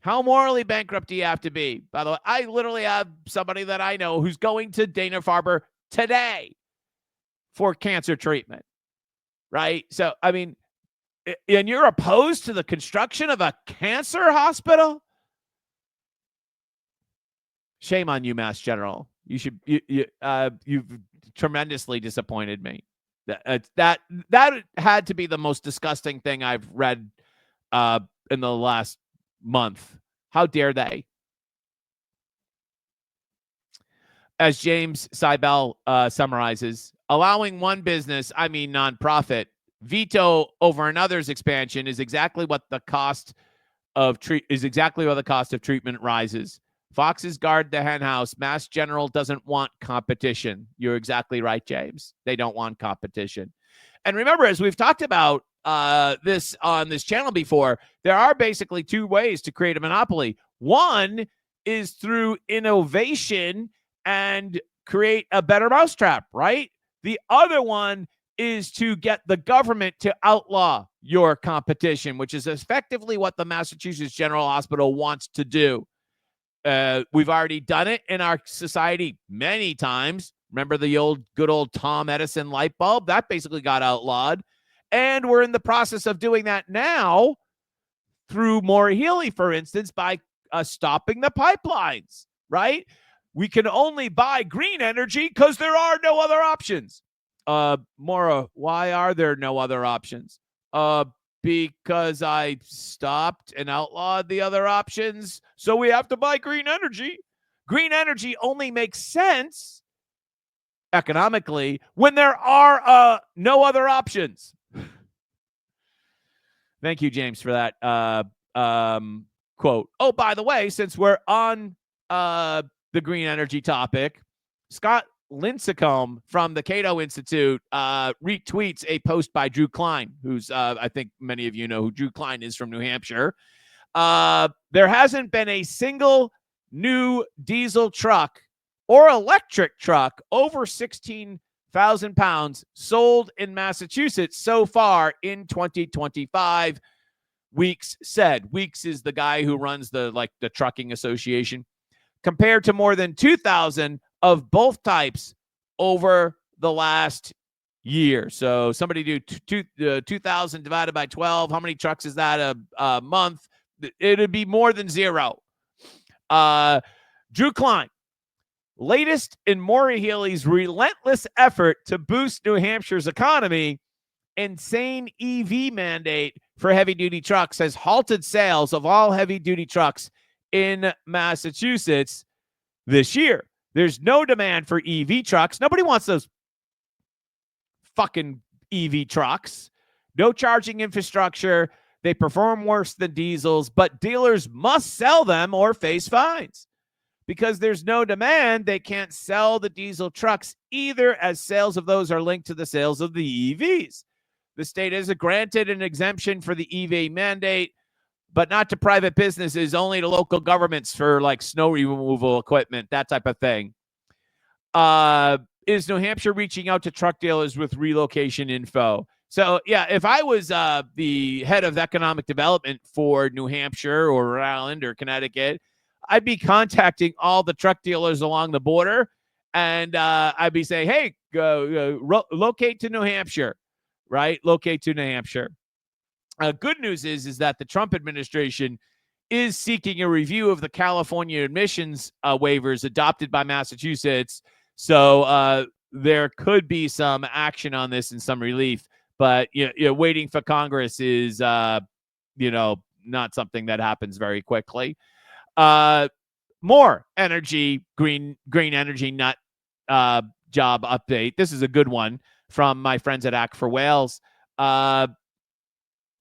How morally bankrupt do you have to be? By the way, I literally have somebody that I know who's going to Dana-Farber today for cancer treatment, right? So, I mean, and you're opposed to the construction of a cancer hospital? Shame on you, Mass General. You've tremendously disappointed me. That had to be the most disgusting thing I've read in the last month. How dare they? As James Seibel summarizes, allowing one business, I mean nonprofit, veto over another's expansion is exactly what the cost of treatment rises. Foxes guard the hen house. Mass General doesn't want competition. You're exactly right, James. They don't want competition. And remember, as we've talked about this on this channel before. There are basically two ways to create a monopoly. One is through innovation and create a better mousetrap, right? The other one is to get the government to outlaw your competition, which is effectively what the Massachusetts General Hospital wants to do. We've already done it in our society many times. Remember the good old Tom Edison light bulb? That basically got outlawed. And we're in the process of doing that now through Maura Healey, for instance, by stopping the pipelines, right? We can only buy green energy because there are no other options. Maura, why are there no other options? Because I stopped and outlawed the other options, so we have to buy green energy. Green energy only makes sense economically when there are no other options. Thank you, James, for that quote. Oh, by the way, since we're on the green energy topic, Scott Lincecum from the Cato Institute retweets a post by Drew Klein, who's I think many of you know who Drew Klein is, from New Hampshire. There hasn't been a single new diesel truck or electric truck over 16,000 pounds sold in Massachusetts so far in 2025. Weeks said. Weeks is the guy who runs the trucking association, compared to more than 2,000 of both types over the last year. So somebody do 2,000 divided by 12. How many trucks is that a month? It'd be more than zero. Drew Klein, latest in Maura Healey's relentless effort to boost New Hampshire's economy, insane EV mandate for heavy-duty trucks has halted sales of all heavy-duty trucks in Massachusetts this year. There's no demand for EV trucks. Nobody wants those fucking EV trucks. No charging infrastructure. They perform worse than diesels, but dealers must sell them or face fines. Because there's no demand, they can't sell the diesel trucks either, as sales of those are linked to the sales of the EVs. The state has granted an exemption for the EV mandate, but not to private businesses, only to local governments for like snow removal equipment, that type of thing. Is New Hampshire reaching out to truck dealers with relocation info? So, yeah, if I was the head of economic development for New Hampshire or Rhode Island or Connecticut, I'd be contacting all the truck dealers along the border, and I'd be saying, hey, locate to New Hampshire, right? Locate to New Hampshire. Good news is that the Trump administration is seeking a review of the California emissions waivers adopted by Massachusetts. So there could be some action on this and some relief. But waiting for Congress is, not something that happens very quickly. More energy, green energy nut job update. This is a good one from my friends at Act for Wales.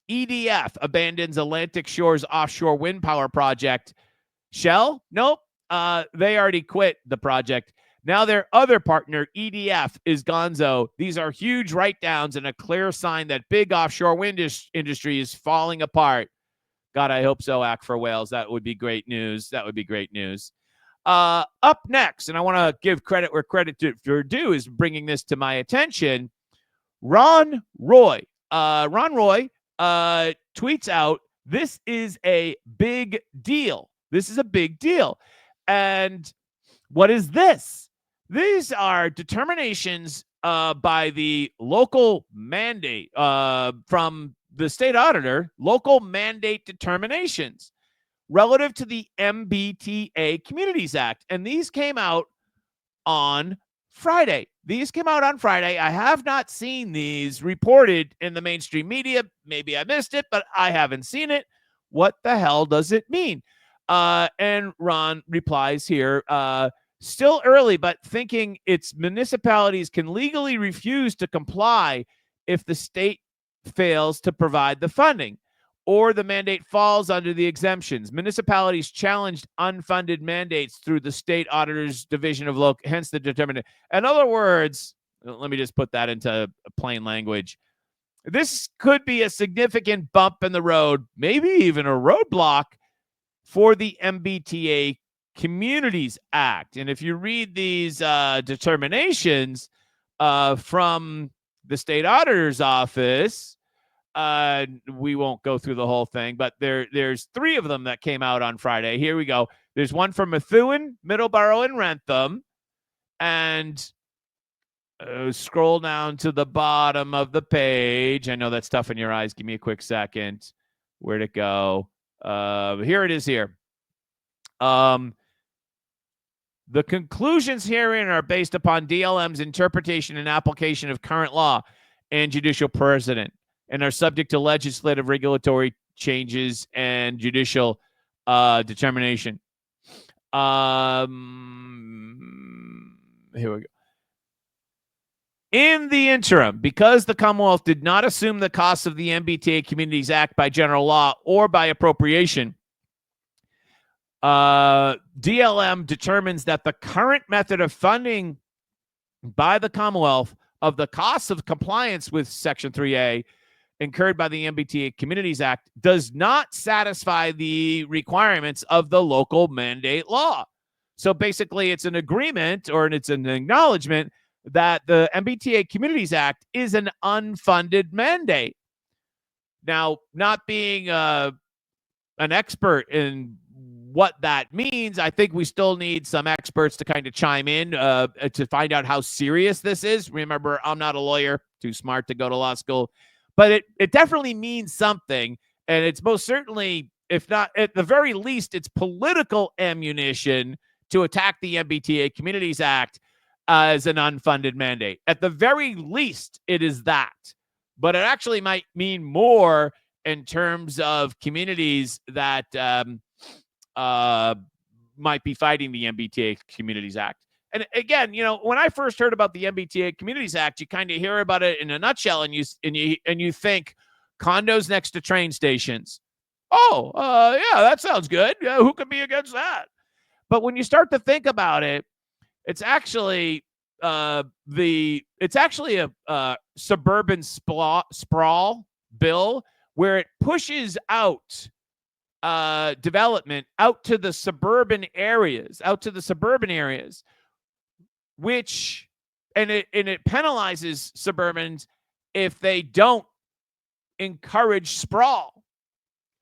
EDF abandons Atlantic Shores offshore wind power project. Shell? Nope. They already quit the project. Now their other partner, EDF, is gonzo. These are huge write-downs and a clear sign that big offshore wind industry is falling apart. God, I hope so, Act for Wales. That would be great news. That would be great news. Up next, and I want to give credit where credit is due, is bringing this to my attention. Ron Roy. Ron Roy tweets out, this is a big deal. This is a big deal. And what is this? These are determinations by the local mandate from the state auditor, local mandate determinations relative to the MBTA Communities Act. And these came out on Friday. I have not seen these reported in the mainstream media. Maybe I missed it, but I haven't seen it. What the hell does it mean? And Ron replies here, still early, but thinking its municipalities can legally refuse to comply if the state fails to provide the funding or the mandate falls under the exemptions. Municipalities challenged unfunded mandates through the state auditor's division of local, hence the determinant. In other words, let me just put that into plain language. this could be a significant bump in the road, maybe even a roadblock for the MBTA Communities Act. And if you read these determinations from the state auditor's office, we won't go through the whole thing, but there's 3 of them that came out on Friday. Here we go. There's one for Methuen, Middleborough, and Rentham. And scroll down to the bottom of the page. I know that's tough in your eyes. Give me a quick second. Where'd it go? Here it is here. The conclusions herein are based upon DLM's interpretation and application of current law and judicial precedent and are subject to legislative regulatory changes and judicial determination. Here we go. In the interim, because the Commonwealth did not assume the costs of the MBTA Communities Act by general law or by appropriation, DLM determines that the current method of funding by the Commonwealth of the costs of compliance with Section 3A incurred by the MBTA Communities Act does not satisfy the requirements of the local mandate law. So basically, it's an agreement or it's an acknowledgement that the MBTA Communities Act is an unfunded mandate. Now, not being an expert in what that means, I think we still need some experts to kind of chime in to find out how serious this is. Remember, I'm not a lawyer, too smart to go to law school, but it definitely means something, and it's most certainly, if not at the very least, it's political ammunition to attack the MBTA Communities Act as an unfunded mandate. At the very least, it is that. But it actually might mean more in terms of communities that might be fighting the MBTA Communities Act. And again, you know, when I first heard about the MBTA Communities Act, you kind of hear about it in a nutshell, and you think condos next to train stations. Oh, yeah, that sounds good. Who could be against that? But when you start to think about it, it's actually a suburban sprawl bill where it pushes out development out to the suburban areas, which it penalizes suburbans if they don't encourage sprawl.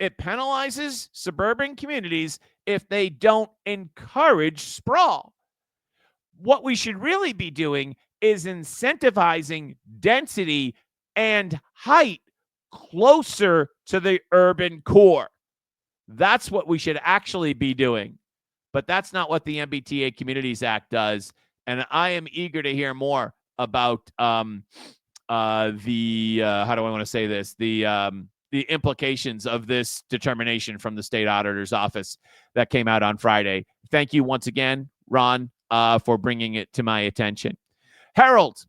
It penalizes suburban communities if they don't encourage sprawl. What we should really be doing is incentivizing density and height closer to the urban core. That's what we should actually be doing. But that's not what the MBTA Communities Act does. And I am eager to hear more about how do I want to say this? The implications of this determination from the state auditor's office that came out on Friday. Thank you once again, Ron, for bringing it to my attention. Harold,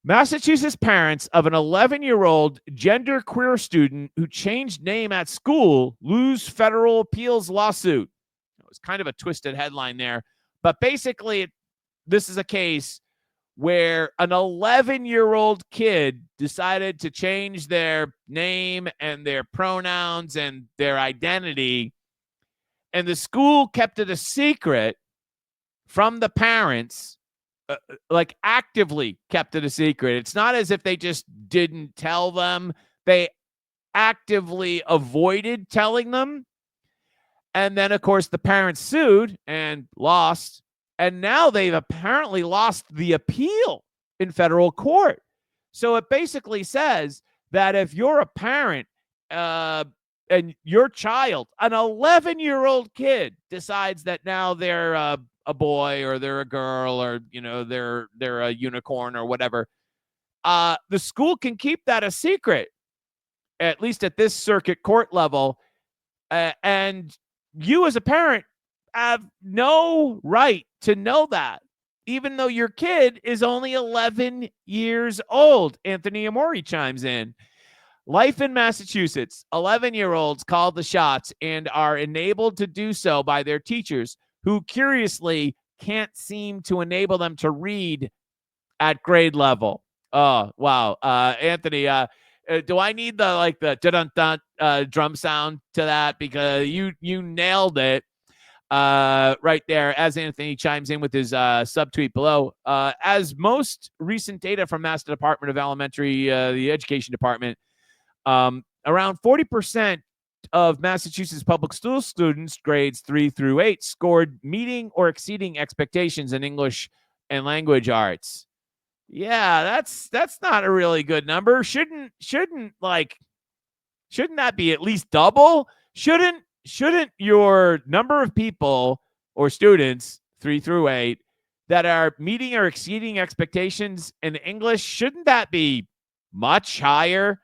Massachusetts parents of an 11-year-old genderqueer student who changed name at school lose federal appeals lawsuit. It was kind of a twisted headline there, but basically this is a case where an 11-year-old kid decided to change their name and their pronouns and their identity, and the school kept it a secret from the parents, like actively kept it a secret. It's not as if they just didn't tell them. They actively avoided telling them. And then, of course, the parents sued and lost. And now they've apparently lost the appeal in federal court. So it basically says that if you're a parent and your child, an 11-year-old kid, decides that now they're a boy or they're a girl or, you know, they're a unicorn or whatever, the school can keep that a secret, at least at this circuit court level. And you as a parent have no right to know that, even though your kid is only 11 years old. Anthony Amori chimes in. Life in Massachusetts, 11-year-olds call the shots and are enabled to do so by their teachers, who curiously can't seem to enable them to read at grade level. Oh, wow. Anthony, do I need the dun-dun-dun drum sound to that? Because you nailed it right there as Anthony chimes in with his subtweet below. As most recent data from Mass Department of Elementary, the Education Department, around 40% of Massachusetts public school students, grades 3 through 8, scored meeting or exceeding expectations in English and language arts. Yeah, that's not a really good number. Shouldn't that be at least double? Shouldn't your number of people or students 3 through 8 that are meeting or exceeding expectations in English, shouldn't that be much higher?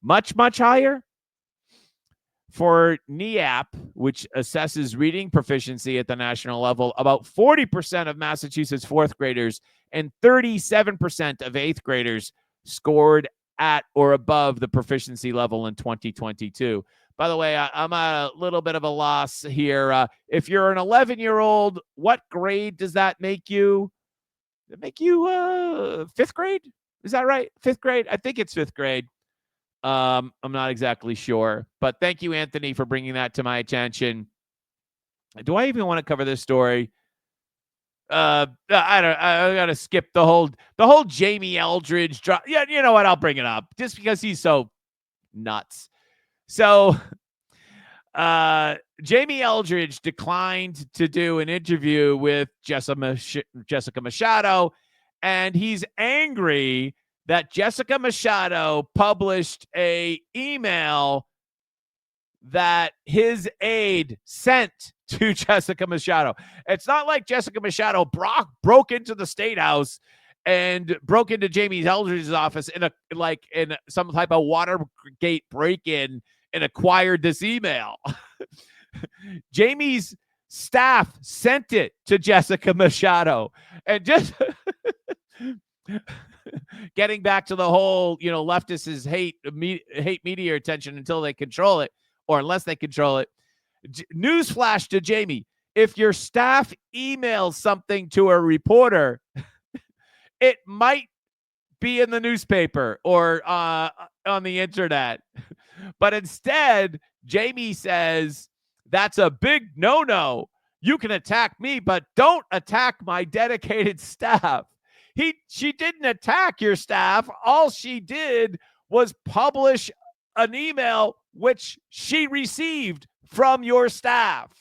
Much higher? For NEAP, which assesses reading proficiency at the national level, about 40% of Massachusetts fourth graders and 37% of eighth graders scored at or above the proficiency level in 2022. By the way, I'm at a little bit of a loss here. If you're an 11-year-old, what grade does that make you? Does it make you fifth grade? Is that right? Fifth grade? I think it's fifth grade. I'm not exactly sure, but thank you, Anthony, for bringing that to my attention. Do I even want to cover this story? I gotta skip the whole Jamie Eldridge drop. Yeah, you know what? I'll bring it up just because he's so nuts. So, Jamie Eldridge declined to do an interview with Jessica Machado, and he's angry that Jessica Machado published a email that his aide sent to Jessica Machado. It's not like Jessica Machado broke into the State House and broke into Jamie Eldridge's office in some type of Watergate break-in and acquired this email. Jamie's staff sent it to Jessica Machado, and just getting back to the whole, leftists hate media attention until they control it, or unless they control it. Newsflash to Jamie: if your staff emails something to a reporter, it might be in the newspaper or on the internet. But instead, Jamie says, that's a big no-no. You can attack me, but don't attack my dedicated staff. She didn't attack your staff. All she did was publish an email which she received from your staff.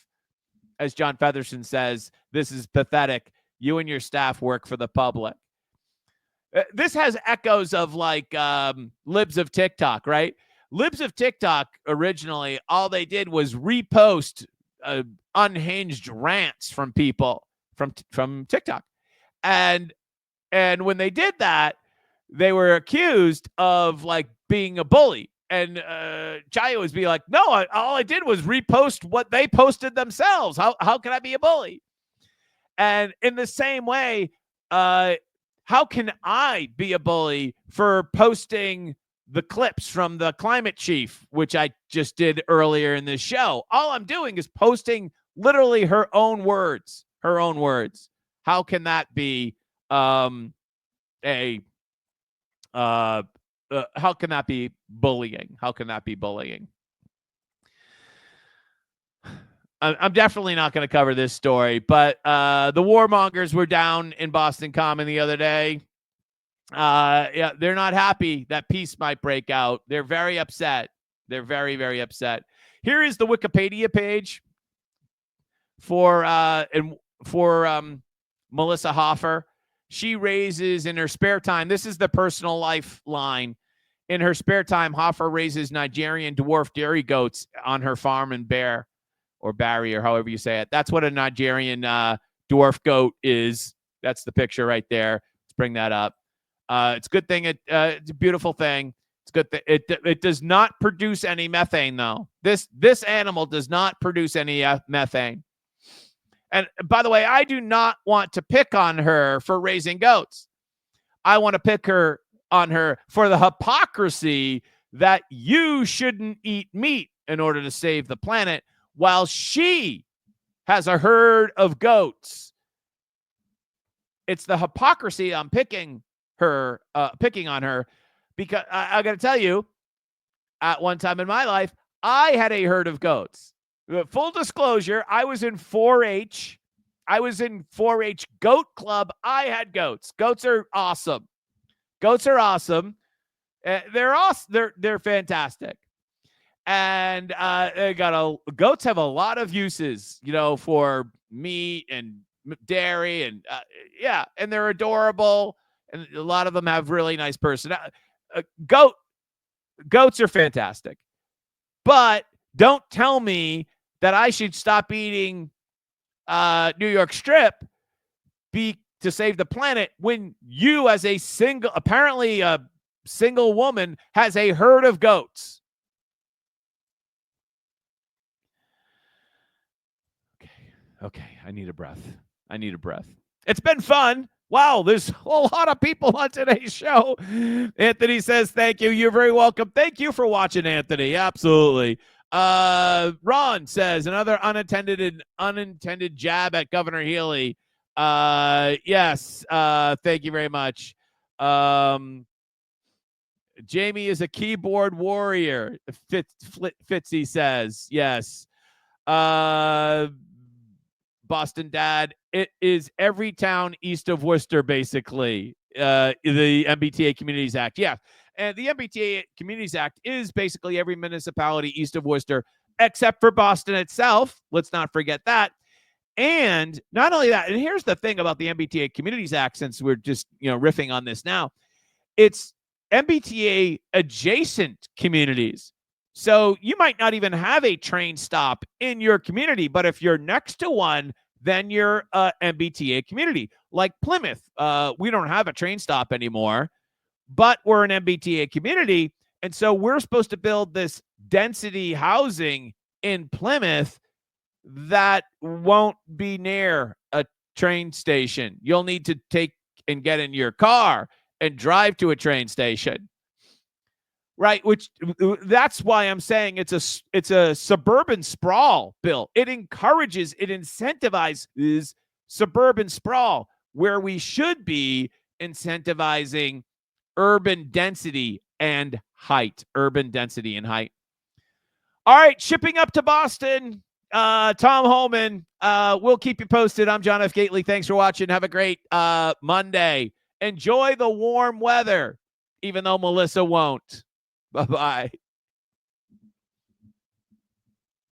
As John Featherson says, this is pathetic. You and your staff work for the public. This has echoes of Libs of TikTok, right? Libs of TikTok, originally, all they did was repost unhinged rants from people from TikTok. And when they did that, they were accused of being a bully. And Chaya was being like, no, all I did was repost what they posted themselves. How can I be a bully? And in the same way, how can I be a bully for posting the clips from the climate chief, which I just did earlier in this show? All I'm doing is posting literally her own words. How can that be how can that be bullying? How can that be bullying? I'm definitely not going to cover this story, but the warmongers were down in Boston Common the other day. Yeah, they're not happy that peace might break out. They're very upset. They're very, very upset. Here is the Wikipedia page for Melissa Hoffer. She raises in her spare time. This is the personal life line. In her spare time, Hoffer raises Nigerian dwarf dairy goats on her farm in Barry, or however you say it. That's what a Nigerian dwarf goat is. That's the picture right there. Let's bring that up. It's a good thing. It's a beautiful thing. It's good. It does not produce any methane, though. This animal does not produce any methane. And by the way, I do not want to pick on her for raising goats. I want to pick on her for the hypocrisy that you shouldn't eat meat in order to save the planet, while she has a herd of goats. It's the hypocrisy I'm picking her, picking on her, because I got to tell you, at one time in my life, I had a herd of goats. Full disclosure, I was in 4-H. I was in 4-H goat club. I had goats. Goats are awesome. Goats are awesome. They're awesome. They're fantastic. And goats have a lot of uses, for meat and dairy, and and they're adorable. And a lot of them have really nice personality. Goats are fantastic. But don't tell me that I should stop eating New York strip to save the planet when you, as apparently a single woman, has a herd of goats. Okay. I need a breath. It's been fun. Wow, there's a lot of people on today's show. Anthony says, thank you. You're very welcome. Thank you for watching, Anthony. Absolutely. Ron says, another unintended jab at Governor Healey. Yes. Thank you very much. Jamie is a keyboard warrior. Fitzy says, yes. Boston Dad, it is every town east of Worcester, basically, the MBTA Communities Act. Yeah, and the MBTA Communities Act is basically every municipality east of Worcester, except for Boston itself. Let's not forget that. And not only that, and here's the thing about the MBTA Communities Act, since we're just riffing on this now, it's MBTA adjacent communities. So you might not even have a train stop in your community, but if you're next to one, then you're a MBTA community. Like Plymouth, we don't have a train stop anymore, but we're an MBTA community. And so we're supposed to build this density housing in Plymouth that won't be near a train station. You'll need to take and get in your car and drive to a train station. Right, that's why I'm saying it's a suburban sprawl bill. It incentivizes suburban sprawl, where we should be incentivizing urban density and height. All right, shipping up to Boston, Tom Homan. We'll keep you posted. I'm John F. Gately. Thanks for watching. Have a great Monday. Enjoy the warm weather, even though Melissa won't. Bye-bye.